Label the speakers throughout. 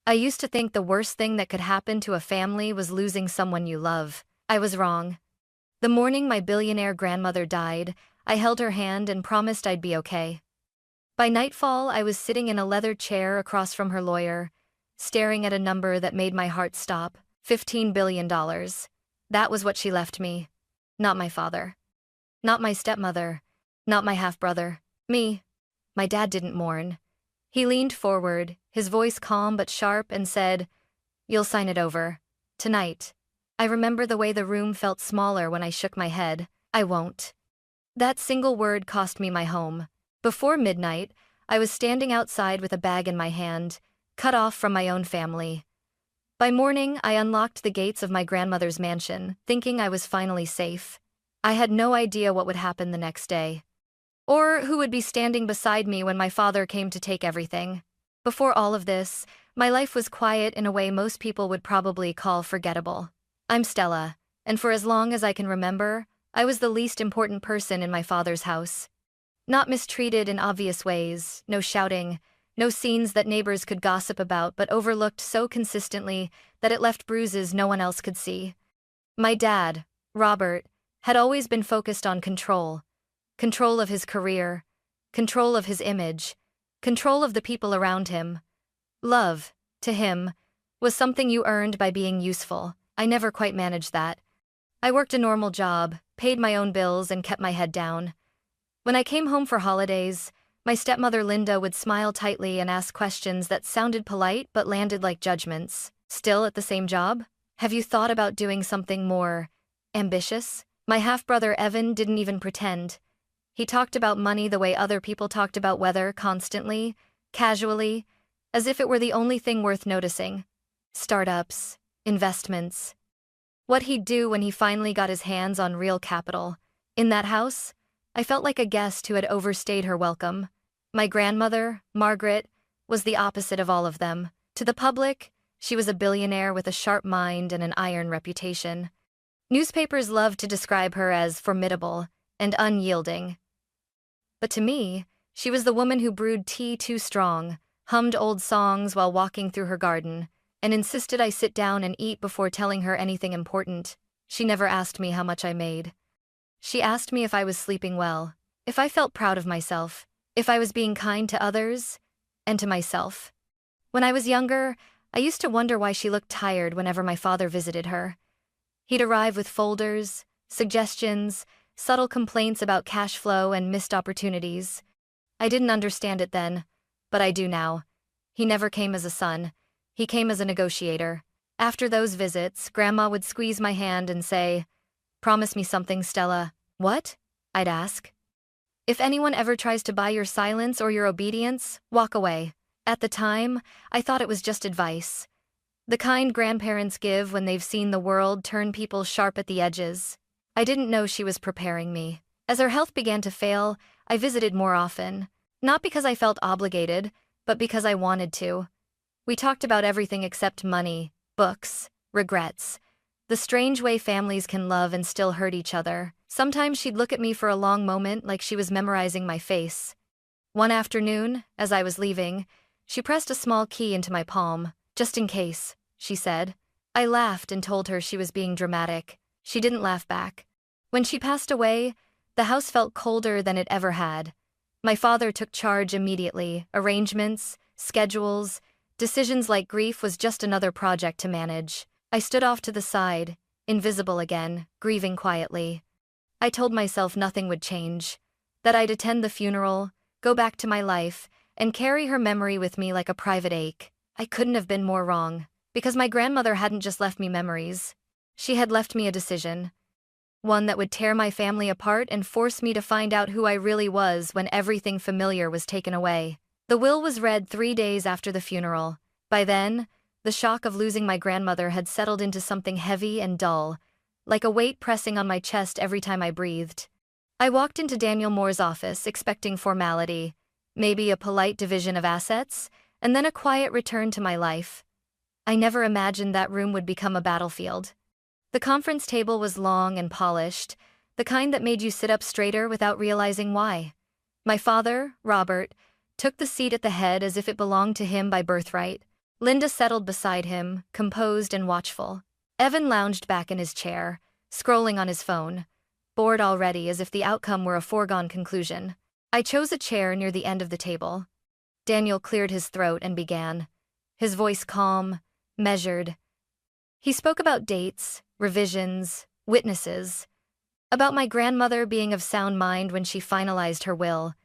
Speaker 1: I used to think the worst thing that could happen to a family was losing someone you love. I was wrong. The morning my billionaire grandmother died, I held her hand and promised I'd be okay. By nightfall, I was sitting in a leather chair across from her lawyer, staring at a number that made my heart stop. $15 billion. That was what she left me. Not my father. Not my stepmother. Not my half-brother. Me. My dad didn't mourn. He leaned forward, his voice calm but sharp, and said, "You'll sign it over. Tonight." I remember the way the room felt smaller when I shook my head. I won't. That single word cost me my home. Before midnight, I was standing outside with a bag in my hand, cut off from my own family. By morning, I unlocked the gates of my grandmother's mansion, thinking I was finally safe. I had no idea what would happen the next day, or who would be standing beside me when my father came to take everything. Before all of this, my life was quiet in a way most people would probably call forgettable. I'm Stella, and for as long as I can remember, I was the least important person in my father's house. Not mistreated in obvious ways, no shouting, no scenes that neighbors could gossip about, but overlooked so consistently that it left bruises no one else could see. My dad, Robert, had always been focused on control. Control of his career, control of his image, control of the people around him. Love, to him, was something you earned by being useful. I never quite managed that. I worked a normal job, paid my own bills, and kept my head down. When I came home for holidays, my stepmother Linda would smile tightly and ask questions that sounded polite but landed like judgments. "Still at the same job? Have you thought about doing something more ambitious?" My half-brother Evan didn't even pretend. He talked about money the way other people talked about weather, constantly, casually, as if it were the only thing worth noticing. Startups, investments. What he'd do when he finally got his hands on real capital. In that house, I felt like a guest who had overstayed her welcome. My grandmother, Margaret, was the opposite of all of them. To the public, she was a billionaire with a sharp mind and an iron reputation. Newspapers loved to describe her as formidable and unyielding. But to me, she was the woman who brewed tea too strong, hummed old songs while walking through her garden, and insisted I sit down and eat before telling her anything important. She never asked me how much I made. She asked me if I was sleeping well, if I felt proud of myself, if I was being kind to others, and to myself. When I was younger, I used to wonder why she looked tired whenever my father visited her. He'd arrive with folders, suggestions, subtle complaints about cash flow and missed opportunities. I didn't understand it then, but I do now. He never came as a son. He came as a negotiator. After those visits, Grandma would squeeze my hand and say, "Promise me something, Stella." "What?" I'd ask. "If anyone ever tries to buy your silence or your obedience, walk away." At the time, I thought it was just advice. The kind grandparents give when they've seen the world turn people sharp at the edges. I didn't know she was preparing me. As her health began to fail, I visited more often. Not because I felt obligated, but because I wanted to. We talked about everything except money, books, regrets. The strange way families can love and still hurt each other. Sometimes she'd look at me for a long moment like she was memorizing my face. One afternoon, as I was leaving, she pressed a small key into my palm. "Just in case," she said. I laughed and told her she was being dramatic. She didn't laugh back. When she passed away, the house felt colder than it ever had. My father took charge immediately. Arrangements, schedules, decisions like grief was just another project to manage. I stood off to the side, invisible again, grieving quietly. I told myself nothing would change, that I'd attend the funeral, go back to my life, and carry her memory with me like a private ache. I couldn't have been more wrong, because my grandmother hadn't just left me memories. She had left me a decision. One that would tear my family apart and force me to find out who I really was when everything familiar was taken away. The will was read 3 days after the funeral. By then, the shock of losing my grandmother had settled into something heavy and dull, like a weight pressing on my chest every time I breathed. I walked into Daniel Moore's office expecting formality, maybe a polite division of assets, and then a quiet return to my life. I never imagined that room would become a battlefield. The conference table was long and polished, the kind that made you sit up straighter without realizing why. My father, Robert, took the seat at the head as if it belonged to him by birthright. Linda settled beside him, composed and watchful. Evan lounged back in his chair, scrolling on his phone, bored already as if the outcome were a foregone conclusion. I chose a chair near the end of the table. Daniel cleared his throat and began, his voice calm, measured. He spoke about dates, revisions, witnesses, about my grandmother being of sound mind when she finalized her will.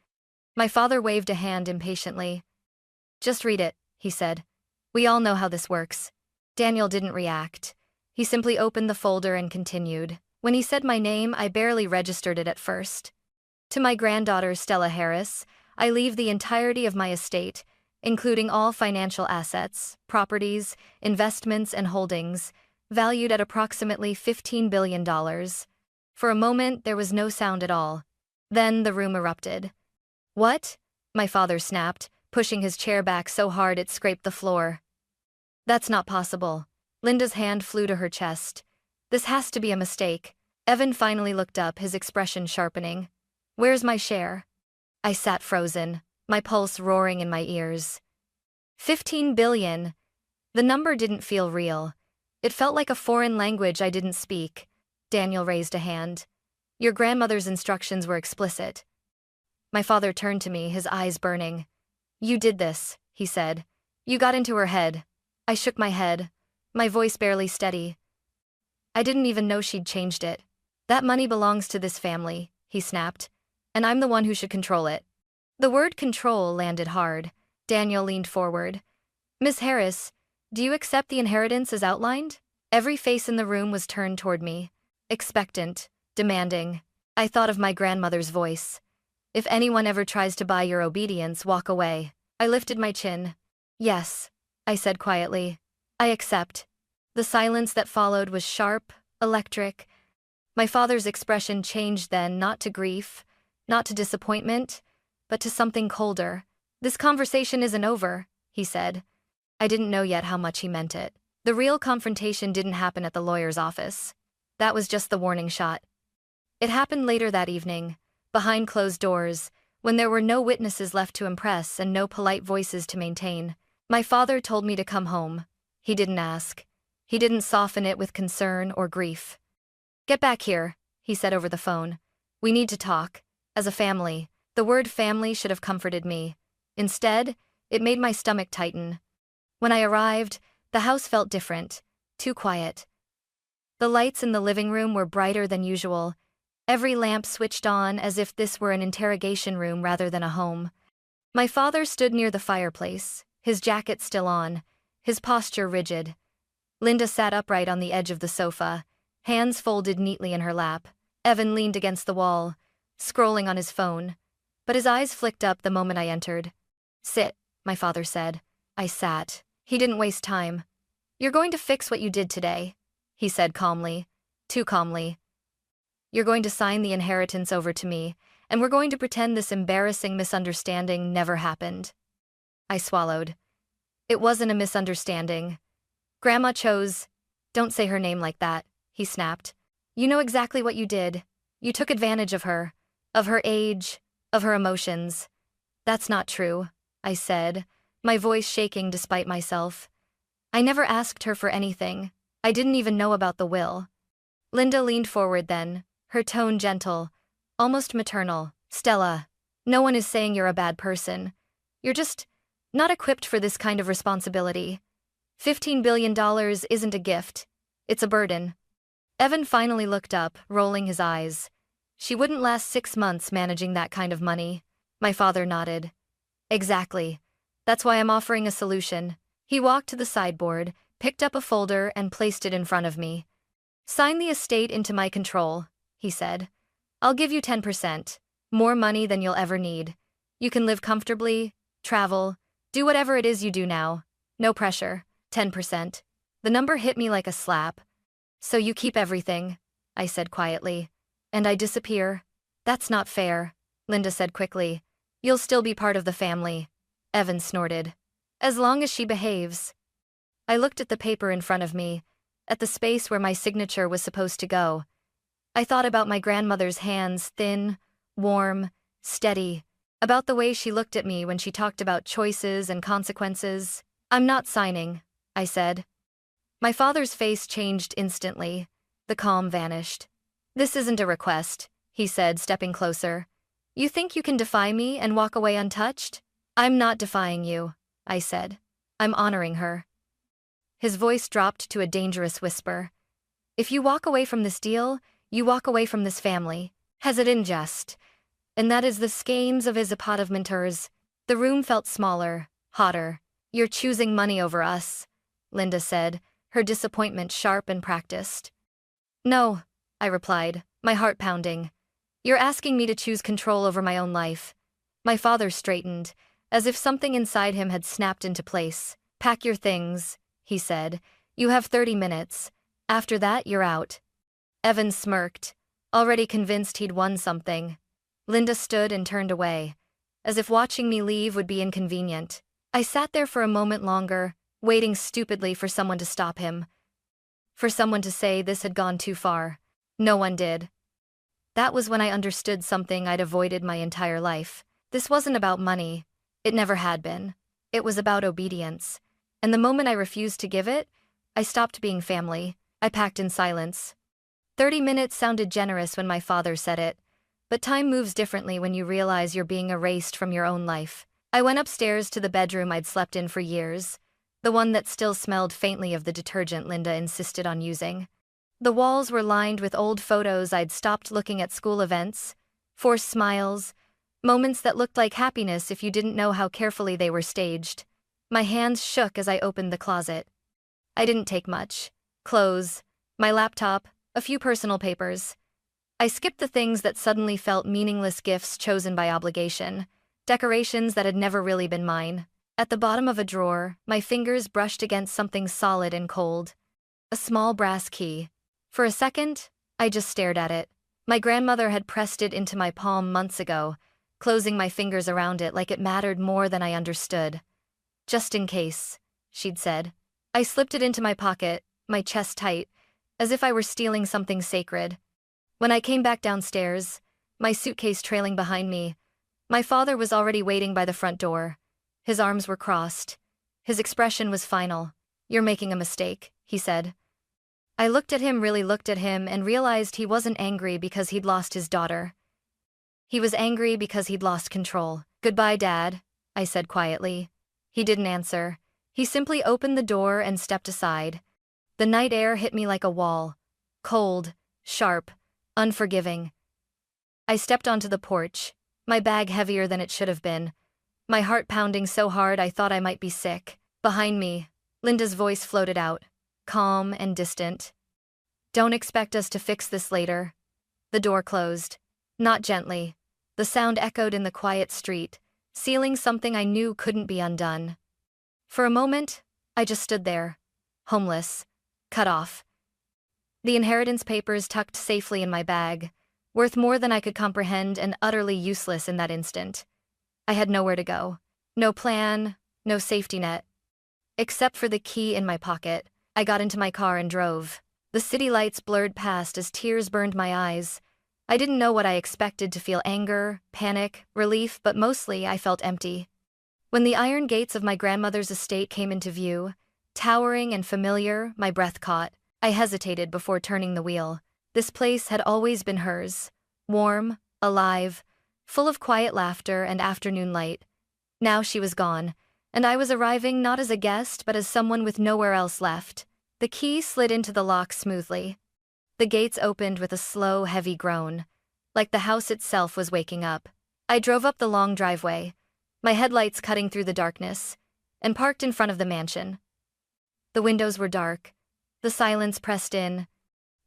Speaker 1: My father waved a hand impatiently. "Just read it," he said. "We all know how this works." Daniel didn't react. He simply opened the folder and continued. When he said my name, I barely registered it at first. To my granddaughter Stella Harris, I leave the entirety of my estate, including all financial assets, properties, investments, and holdings, valued at approximately $15 billion. For a moment, there was no sound at all. Then the room erupted. "What?" my father snapped, pushing his chair back so hard it scraped the floor. "That's not possible." Linda's hand flew to her chest. "This has to be a mistake." Evan finally looked up, his expression sharpening. "Where's my share?" I sat frozen, my pulse roaring in my ears. 15 billion. The number didn't feel real. It felt like a foreign language I didn't speak. Daniel raised a hand. "Your grandmother's instructions were explicit." My father turned to me, his eyes burning. "You did this," he said. "You got into her head." I shook my head, my voice barely steady. "I didn't even know she'd changed it." "That money belongs to this family," he snapped, "and I'm the one who should control it." The word control landed hard. Daniel leaned forward. "Miss Harris, do you accept the inheritance as outlined?" Every face in the room was turned toward me, expectant, demanding. I thought of my grandmother's voice. "If anyone ever tries to buy your obedience, walk away." I lifted my chin. "Yes," I said quietly. "I accept." The silence that followed was sharp, electric. My father's expression changed then, not to grief, not to disappointment, but to something colder. "This conversation isn't over," he said. I didn't know yet how much he meant it. The real confrontation didn't happen at the lawyer's office. That was just the warning shot. It happened later that evening, behind closed doors, when there were no witnesses left to impress and no polite voices to maintain. My father told me to come home. He didn't ask. He didn't soften it with concern or grief. "Get back here," he said over the phone. "We need to talk. As a family." The word family should have comforted me. Instead, it made my stomach tighten. When I arrived, the house felt different, too quiet. The lights in the living room were brighter than usual, every lamp switched on as if this were an interrogation room rather than a home. My father stood near the fireplace, his jacket still on, his posture rigid. Linda sat upright on the edge of the sofa, hands folded neatly in her lap. Evan leaned against the wall, scrolling on his phone, but his eyes flicked up the moment I entered. "Sit," my father said. I sat. He didn't waste time. "You're going to fix what you did today," he said calmly, too calmly. "You're going to sign the inheritance over to me, and we're going to pretend this embarrassing misunderstanding never happened." I swallowed. It wasn't a misunderstanding. Grandma chose— "Don't say her name like that," he snapped. "You know exactly what you did. You took advantage of her age, of her emotions." "That's not true," I said, my voice shaking despite myself. "I never asked her for anything. I didn't even know about the will." Linda leaned forward then, her tone gentle, almost maternal. "Stella, no one is saying you're a bad person. You're just not equipped for this kind of responsibility. $15 billion isn't a gift. It's a burden." Evan finally looked up, rolling his eyes. "She wouldn't last 6 months managing that kind of money." My father nodded. "Exactly. That's why I'm offering a solution." He walked to the sideboard, picked up a folder and placed it in front of me. "Sign the estate into my control," he said. "I'll give you 10%, more money than you'll ever need. You can live comfortably, travel, do whatever it is you do now. No pressure. 10%. The number hit me like a slap. "So you keep everything," I said quietly, "and I disappear?" "That's not fair," Linda said quickly. "You'll still be part of the family." Evan snorted. "As long as she behaves." I looked at the paper in front of me, at the space where my signature was supposed to go. I thought about my grandmother's hands, thin, warm, steady, about the way she looked at me when she talked about choices and consequences. I'm not signing, I said. My father's face changed instantly. The calm vanished. This isn't a request, he said, stepping closer. You think you can defy me and walk away untouched? I'm not defying you, I said. I'm honoring her. His voice dropped to a dangerous whisper. If you walk away from this deal, you walk away from this family. Has it in jest? And that is the schemes of his appointmenters. The room felt smaller, hotter. You're choosing money over us, Linda said, her disappointment sharp and practiced. No, I replied, my heart pounding. You're asking me to choose control over my own life. My father straightened, as if something inside him had snapped into place. Pack your things, he said. You have 30 minutes. After that, you're out. Evan smirked, already convinced he'd won something. Linda stood and turned away, as if watching me leave would be inconvenient. I sat there for a moment longer, waiting stupidly for someone to stop him. For someone to say this had gone too far. No one did. That was when I understood something I'd avoided my entire life. This wasn't about money. It never had been. It was about obedience. And the moment I refused to give it, I stopped being family. I packed in silence. 30 minutes sounded generous when my father said it, but time moves differently when you realize you're being erased from your own life. I went upstairs to the bedroom I'd slept in for years, the one that still smelled faintly of the detergent Linda insisted on using. The walls were lined with old photos I'd stopped looking at school events, forced smiles, moments that looked like happiness if you didn't know how carefully they were staged. My hands shook as I opened the closet. I didn't take much. Clothes, my laptop, a few personal papers. I skipped the things that suddenly felt meaningless gifts chosen by obligation, decorations that had never really been mine. At the bottom of a drawer, my fingers brushed against something solid and cold. A small brass key. For a second, I just stared at it. My grandmother had pressed it into my palm months ago, closing my fingers around it like it mattered more than I understood. Just in case, she'd said. I slipped it into my pocket, my chest tight, as if I were stealing something sacred. When I came back downstairs, my suitcase trailing behind me, my father was already waiting by the front door. His arms were crossed. His expression was final. You're making a mistake, he said. I looked at him, really looked at him, and realized he wasn't angry because he'd lost his daughter. He was angry because he'd lost control. Goodbye, Dad, I said quietly. He didn't answer. He simply opened the door and stepped aside. The night air hit me like a wall. Cold, sharp, unforgiving. I stepped onto the porch, my bag heavier than it should have been, my heart pounding so hard I thought I might be sick. Behind me, Linda's voice floated out, calm and distant. Don't expect us to fix this later. The door closed. Not gently. The sound echoed in the quiet street, sealing something I knew couldn't be undone. For a moment, I just stood there, homeless, cut off. The inheritance papers tucked safely in my bag, worth more than I could comprehend and utterly useless in that instant. I had nowhere to go. No plan, no safety net. Except for the key in my pocket, I got into my car and drove. The city lights blurred past as tears burned my eyes. I didn't know what I expected to feel: anger, panic, relief, but mostly I felt empty. When the iron gates of my grandmother's estate came into view, towering and familiar, my breath caught. I hesitated before turning the wheel. This place had always been hers. Warm, alive, full of quiet laughter and afternoon light. Now she was gone, and I was arriving not as a guest but as someone with nowhere else left. The key slid into the lock smoothly. The gates opened with a slow, heavy groan, like the house itself was waking up. I drove up the long driveway, my headlights cutting through the darkness, and parked in front of the mansion. The windows were dark. The silence pressed in.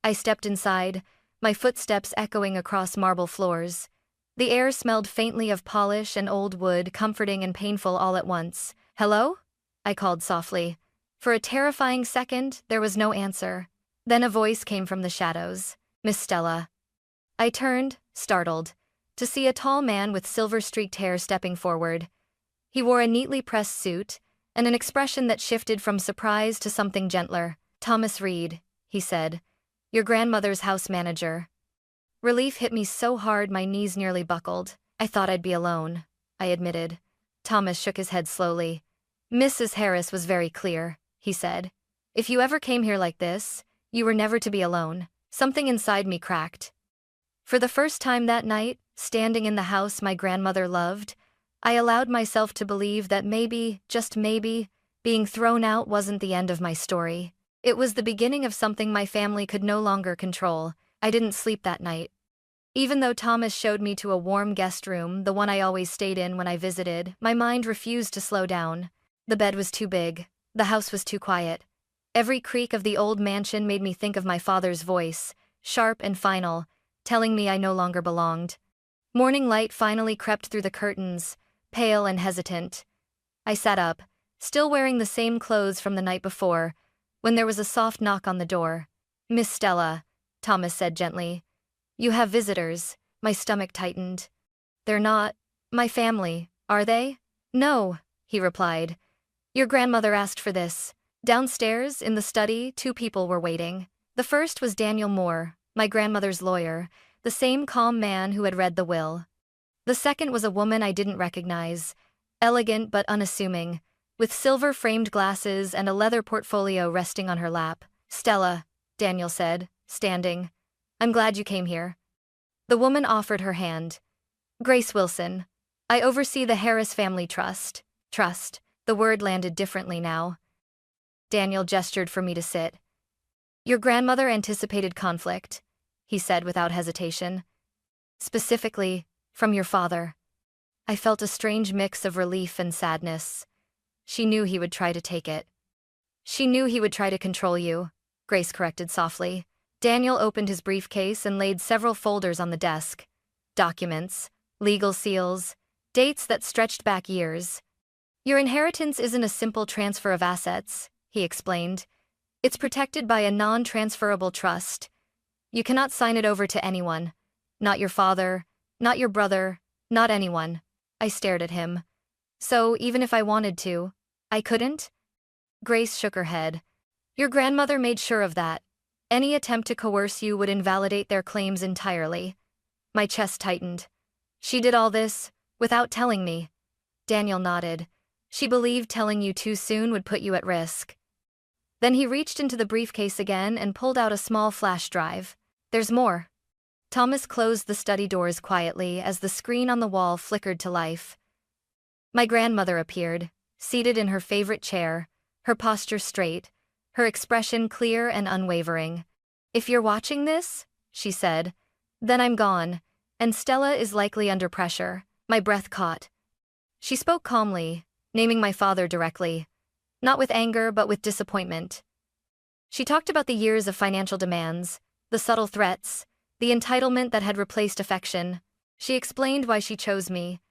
Speaker 1: I stepped inside, my footsteps echoing across marble floors. The air smelled faintly of polish and old wood, comforting and painful all at once. "Hello?" I called softly. For a terrifying second, there was no answer. Then a voice came from the shadows. "Miss Stella." I turned, startled, to see a tall man with silver-streaked hair stepping forward. He wore a neatly pressed suit, and an expression that shifted from surprise to something gentler. "Thomas Reed," he said, "your grandmother's house manager." Relief hit me so hard my knees nearly buckled. "I thought I'd be alone," I admitted. Thomas shook his head slowly. Mrs. Harris was very clear, he said. If you ever came here like this, you were never to be alone. Something inside me cracked. For the first time that night, standing in the house my grandmother loved, I allowed myself to believe that maybe, just maybe, being thrown out wasn't the end of my story. It was the beginning of something my family could no longer control. I didn't sleep that night. Even though Thomas showed me to a warm guest room, the one I always stayed in when I visited, my mind refused to slow down. The bed was too big. The house was too quiet. Every creak of the old mansion made me think of my father's voice, sharp and final, telling me I no longer belonged. Morning light finally crept through the curtains, pale and hesitant. I sat up, still wearing the same clothes from the night before, when there was a soft knock on the door. "Miss Stella," Thomas said gently. "You have visitors." My stomach tightened. "They're not my family, are they?" "No," he replied. "Your grandmother asked for this." Downstairs, in the study, two people were waiting. The first was Daniel Moore, my grandmother's lawyer, the same calm man who had read the will. The second was a woman I didn't recognize, elegant but unassuming, with silver-framed glasses and a leather portfolio resting on her lap. "Stella," Daniel said, standing. "I'm glad you came here." The woman offered her hand. "Grace Wilson. I oversee the Harris Family Trust." Trust. The word landed differently now. Daniel gestured for me to sit. "Your grandmother anticipated conflict," he said without hesitation. "Specifically, from your father." I felt a strange mix of relief and sadness. She knew he would try to take it. "She knew he would try to control you," Grace corrected softly. Daniel opened his briefcase and laid several folders on the desk. Documents, legal seals, dates that stretched back years. "Your inheritance isn't a simple transfer of assets," he explained. "It's protected by a non-transferable trust. You cannot sign it over to anyone. Not your father, not your brother, not anyone." I stared at him. "So, even if I wanted to, I couldn't?" Grace shook her head. "Your grandmother made sure of that. Any attempt to coerce you would invalidate their claims entirely." My chest tightened. "She did all this, without telling me." Daniel nodded. "She believed telling you too soon would put you at risk." Then he reached into the briefcase again and pulled out a small flash drive. "There's more." Thomas closed the study doors quietly as the screen on the wall flickered to life. My grandmother appeared, seated in her favorite chair, her posture straight, her expression clear and unwavering. "If you're watching this," she said, "then I'm gone, and Stella is likely under pressure." My breath caught. She spoke calmly, naming my father directly, not with anger but with disappointment. She talked about the years of financial demands, the subtle threats, the entitlement that had replaced affection. She explained why she chose me.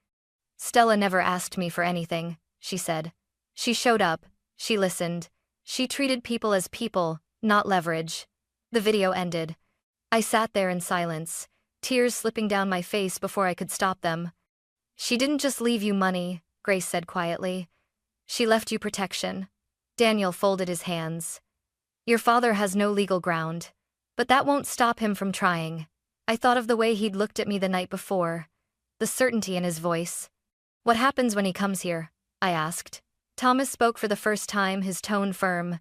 Speaker 1: "Stella never asked me for anything," she said. "She showed up, she listened, she treated people as people, not leverage." The video ended. I sat there in silence, tears slipping down my face before I could stop them. "She didn't just leave you money," Grace said quietly. "She left you protection." Daniel folded his hands. "Your father has no legal ground. But that won't stop him from trying." I thought of the way he'd looked at me the night before, the certainty in his voice. "What happens when he comes here?" I asked. Thomas spoke for the first time, his tone firm.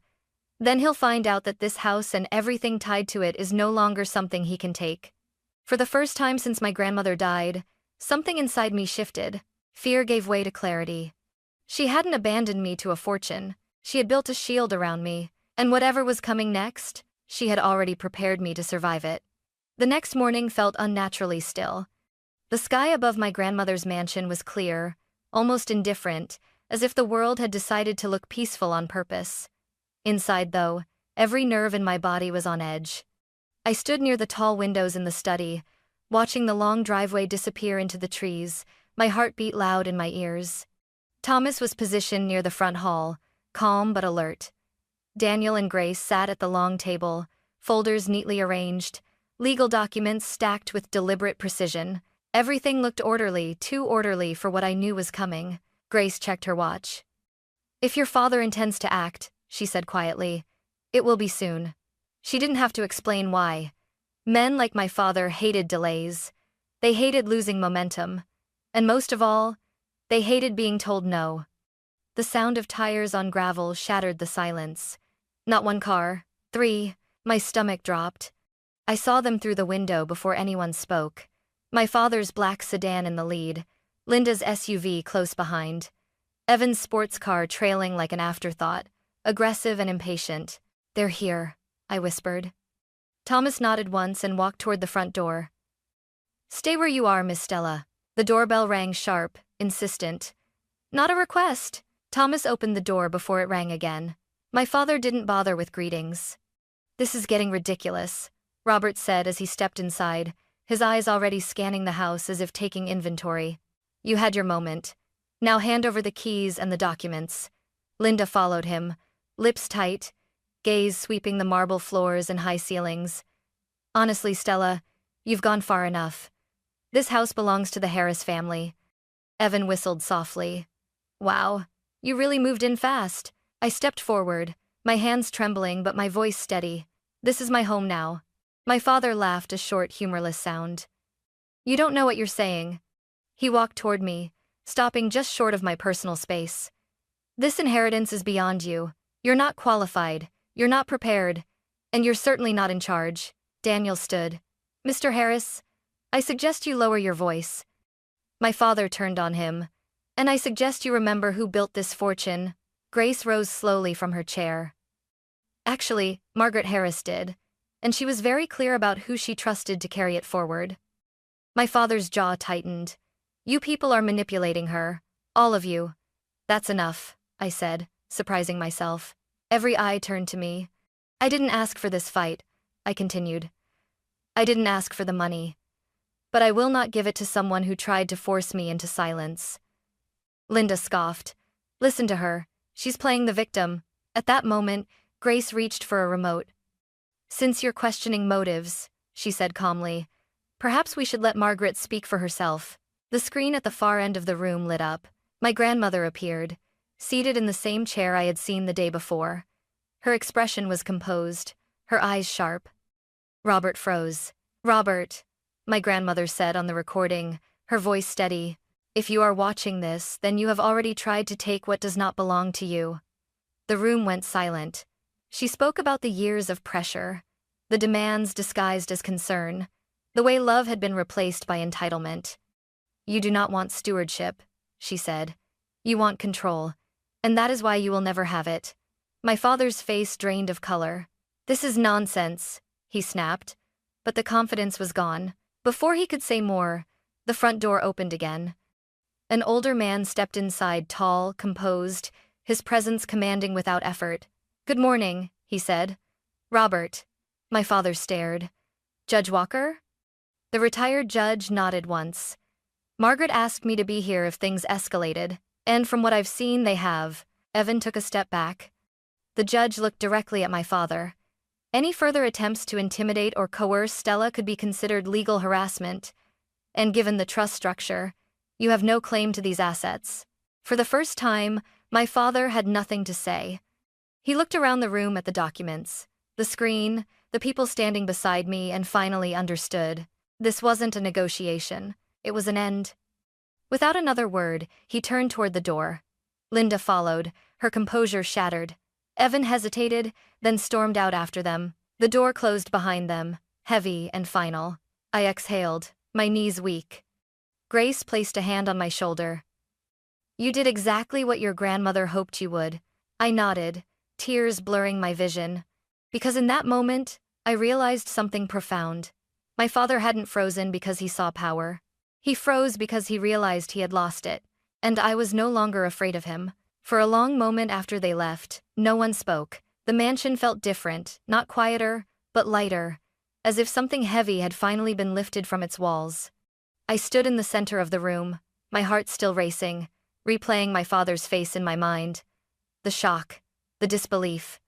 Speaker 1: "Then he'll find out that this house and everything tied to it is no longer something he can take." For the first time since my grandmother died, something inside me shifted. Fear gave way to clarity. She hadn't abandoned me to a fortune. She had built a shield around me, and whatever was coming next, she had already prepared me to survive it. The next morning felt unnaturally still. The sky above my grandmother's mansion was clear, almost indifferent, as if the world had decided to look peaceful on purpose. Inside, though, every nerve in my body was on edge. I stood near the tall windows in the study, watching the long driveway disappear into the trees, my heart beat loud in my ears. Thomas was positioned near the front hall, calm but alert. Daniel and Grace sat at the long table, folders neatly arranged, legal documents stacked with deliberate precision. Everything looked orderly, too orderly for what I knew was coming. Grace checked her watch. "If your father intends to act," she said quietly, "it will be soon." She didn't have to explain why. Men like my father hated delays. They hated losing momentum. And most of all, they hated being told no. The sound of tires on gravel shattered the silence. Not one car, three. My stomach dropped. I saw them through the window before anyone spoke. My father's black sedan in the lead, Linda's SUV close behind, Evan's sports car trailing like an afterthought, aggressive and impatient. "They're here," I whispered. Thomas nodded once and walked toward the front door. "Stay where you are, Miss Stella." The doorbell rang sharp, insistent. "Not a request." Thomas opened the door before it rang again. My father didn't bother with greetings. "This is getting ridiculous," Robert said as he stepped inside, his eyes already scanning the house as if taking inventory. "You had your moment. Now hand over the keys and the documents." Linda followed him, lips tight, gaze sweeping the marble floors and high ceilings. "Honestly, Stella, you've gone far enough. This house belongs to the Harris family." Evan whistled softly. "Wow, you really moved in fast." I stepped forward, my hands trembling but my voice steady. "This is my home now." My father laughed, a short, humorless sound. "You don't know what you're saying." He walked toward me, stopping just short of my personal space. "This inheritance is beyond you. You're not qualified, you're not prepared, and you're certainly not in charge." Daniel stood. "Mr. Harris, I suggest you lower your voice." My father turned on him. "And I suggest you remember who built this fortune." Grace rose slowly from her chair. "Actually, Margaret Harris did, and she was very clear about who she trusted to carry it forward." My father's jaw tightened. "You people are manipulating her, all of you." "That's enough," I said, surprising myself. Every eye turned to me. "I didn't ask for this fight," I continued. "I didn't ask for the money. But I will not give it to someone who tried to force me into silence." Linda scoffed. "Listen to her. She's playing the victim." At that moment, Grace reached for a remote. "Since you're questioning motives," she said calmly, "perhaps we should let Margaret speak for herself." The screen at the far end of the room lit up. My grandmother appeared, seated in the same chair I had seen the day before. Her expression was composed, her eyes sharp. Robert froze. "Robert," my grandmother said on the recording, her voice steady, "if you are watching this, then you have already tried to take what does not belong to you." The room went silent. She spoke about the years of pressure, the demands disguised as concern, the way love had been replaced by entitlement. "You do not want stewardship," she said. "You want control, and that is why you will never have it." My father's face drained of color. "This is nonsense," he snapped, but the confidence was gone. Before he could say more, the front door opened again. An older man stepped inside, tall, composed, his presence commanding without effort. "Good morning," he said. "Robert." My father stared. "Judge Walker?" The retired judge nodded once. "Margaret asked me to be here if things escalated, and from what I've seen, they have." Evan took a step back. The judge looked directly at my father. "Any further attempts to intimidate or coerce Stella could be considered legal harassment, and given the trust structure, you have no claim to these assets." For the first time, my father had nothing to say. He looked around the room at the documents, the screen, the people standing beside me, and finally understood. This wasn't a negotiation. It was an end. Without another word, he turned toward the door. Linda followed, her composure shattered. Evan hesitated, then stormed out after them. The door closed behind them, heavy and final. I exhaled, my knees weak. Grace placed a hand on my shoulder. "You did exactly what your grandmother hoped you would." I nodded, tears blurring my vision. Because in that moment, I realized something profound. My father hadn't frozen because he saw power. He froze because he realized he had lost it, and I was no longer afraid of him. For a long moment after they left, no one spoke. The mansion felt different, not quieter, but lighter, as if something heavy had finally been lifted from its walls. I stood in the center of the room, my heart still racing, replaying my father's face in my mind. The shock, the disbelief.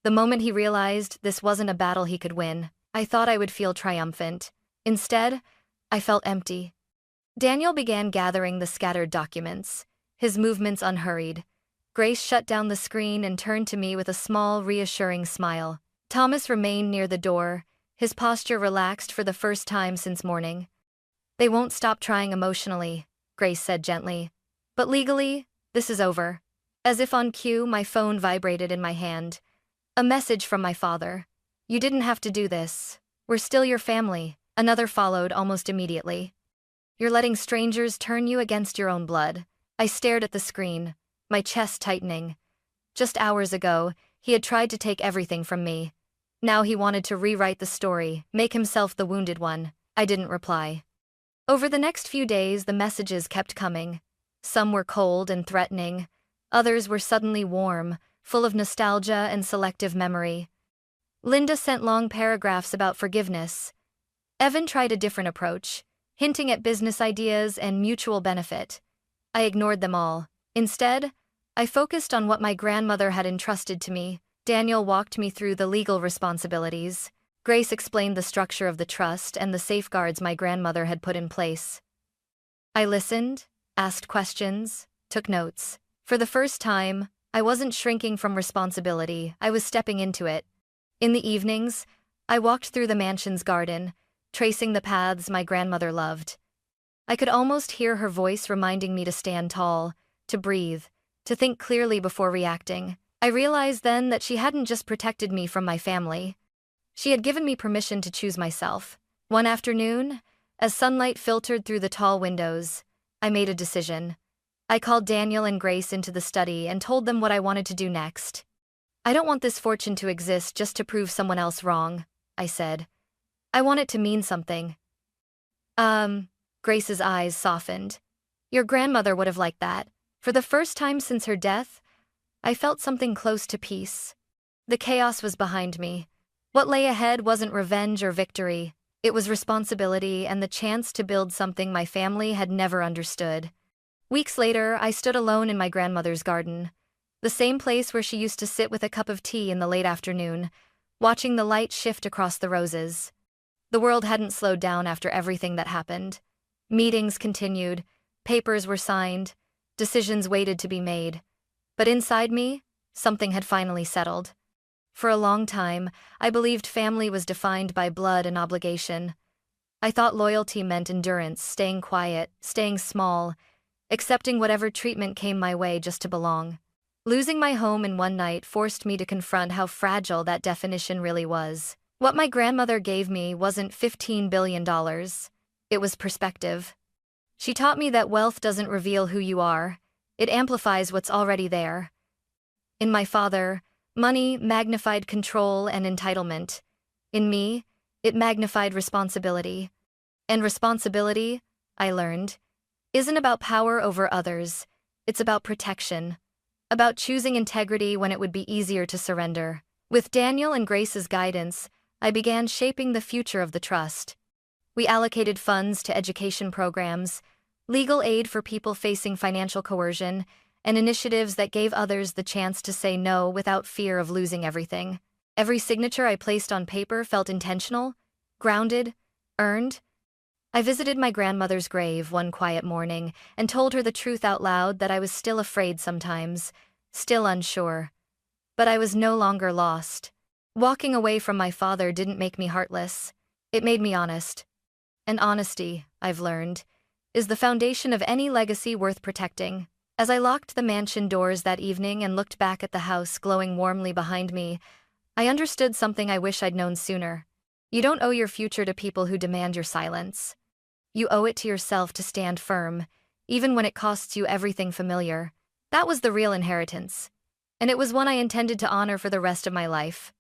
Speaker 1: The moment he realized this wasn't a battle he could win, I thought I would feel triumphant. Instead, I felt empty. Daniel began gathering the scattered documents, his movements unhurried. Grace shut down the screen and turned to me with a small, reassuring smile. Thomas remained near the door, his posture relaxed for the first time since morning. "They won't stop trying emotionally," Grace said gently. "But legally, this is over." As if on cue, my phone vibrated in my hand. A message from my father. "You didn't have to do this. We're still your family." Another followed almost immediately. "You're letting strangers turn you against your own blood." I stared at the screen, my chest tightening. Just hours ago, he had tried to take everything from me. Now he wanted to rewrite the story, make himself the wounded one. I didn't reply. Over the next few days, the messages kept coming. Some were cold and threatening. Others were suddenly warm, full of nostalgia and selective memory. Linda sent long paragraphs about forgiveness. Evan tried a different approach, hinting at business ideas and mutual benefit. I ignored them all. Instead, I focused on what my grandmother had entrusted to me. Daniel walked me through the legal responsibilities. Grace explained the structure of the trust and the safeguards my grandmother had put in place. I listened, asked questions, took notes. For the first time, I wasn't shrinking from responsibility, I was stepping into it. In the evenings, I walked through the mansion's garden, tracing the paths my grandmother loved. I could almost hear her voice reminding me to stand tall, to breathe, to think clearly before reacting. I realized then that she hadn't just protected me from my family. She had given me permission to choose myself. One afternoon, as sunlight filtered through the tall windows, I made a decision. I called Daniel and Grace into the study and told them what I wanted to do next. "I don't want this fortune to exist just to prove someone else wrong," I said. "I want it to mean something." Grace's eyes softened. "Your grandmother would have liked that." For the first time since her death, I felt something close to peace. The chaos was behind me. What lay ahead wasn't revenge or victory. It was responsibility and the chance to build something my family had never understood. Weeks later, I stood alone in my grandmother's garden, the same place where she used to sit with a cup of tea in the late afternoon, watching the light shift across the roses. The world hadn't slowed down after everything that happened. Meetings continued, papers were signed, decisions waited to be made. But inside me, something had finally settled. For a long time, I believed family was defined by blood and obligation. I thought loyalty meant endurance, staying quiet, staying small, accepting whatever treatment came my way just to belong. Losing my home in one night forced me to confront how fragile that definition really was. What my grandmother gave me wasn't $15 billion. It was perspective. She taught me that wealth doesn't reveal who you are. It amplifies what's already there. In my father, money magnified control and entitlement. In me, it magnified responsibility. And responsibility, I learned, isn't about power over others. It's about protection. About choosing integrity when it would be easier to surrender. With Daniel and Grace's guidance, I began shaping the future of the trust. We allocated funds to education programs, legal aid for people facing financial coercion, and initiatives that gave others the chance to say no without fear of losing everything. Every signature I placed on paper felt intentional, grounded, earned. I visited my grandmother's grave one quiet morning and told her the truth out loud, that I was still afraid sometimes, still unsure. But I was no longer lost. Walking away from my father didn't make me heartless. It made me honest. And honesty, I've learned, is the foundation of any legacy worth protecting. As I locked the mansion doors that evening and looked back at the house glowing warmly behind me, I understood something I wish I'd known sooner. You don't owe your future to people who demand your silence. You owe it to yourself to stand firm, even when it costs you everything familiar. That was the real inheritance. And it was one I intended to honor for the rest of my life.